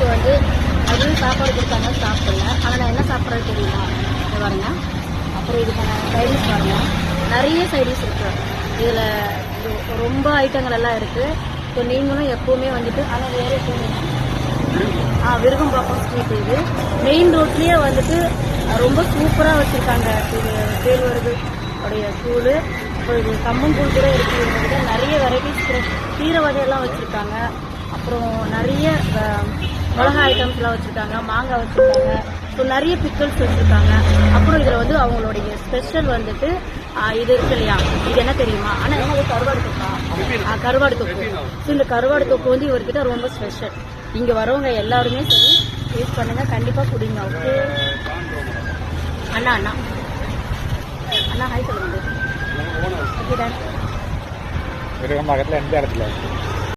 குழந்தைக்கு வந்து அதுவும் சாப்பாடு கொடுத்தாங்க, சாப்பிடல. ஆனால் நான் என்ன சாப்பிட்றது தெரியுமா, இது பாருங்க. அப்புறம் இதுக்கான சைடிஷ் பாருங்க, நிறைய சைடிஷ் இருக்கு இதில். ரொம்ப ஐட்டங்கள் எல்லாம் இருக்குது. ஸோ நீங்களும் எப்போவுமே வந்துட்டு, ஆனால் வேறு விருகம்பாக்கம் ஸ்ட்ரீட், இது மெயின் ரோட்லேயே வந்துட்டு ரொம்ப சூப்பராக வச்சுருக்காங்க. இது கேழ்வரகு உடைய கூழ், இப்போ இது கம்மங்கூழ் கூட இருக்குது. நிறைய வெரைட்டிஸ் கீரை வகையெல்லாம் வச்சுருக்காங்க. அப்புறம் நிறைய மிளகா ஐட்டம்ஸ்லாம் வச்சுருக்காங்க, மாங்காய் வச்சுருக்காங்க. ஸோ நிறைய பிக்கிள்ஸ் வச்சுருக்காங்க. அப்புறம் இதில் வந்து அவங்களுடைய ஸ்பெஷல் வந்துட்டு இது இருக்கு இல்லையா, இது என்ன தெரியுமா, ஆனால் என்ன கருவாடு தொக்கா, கருவாடு தொக்கு. ஸோ இந்த கருவாடு தொக்கு வந்து இவர்கிட்ட ரொம்ப ஸ்பெஷல். இங்கே வரவங்க எல்லாருமே சரி யூஸ் பண்ணுங்க, கண்டிப்பாக குடிங்க. ஓகே அண்ணா, அண்ணா அண்ணா ஹாய் சொல்லுங்க. Okay done. விருகம்பாக்கத்தில் எந்த இடத்துல?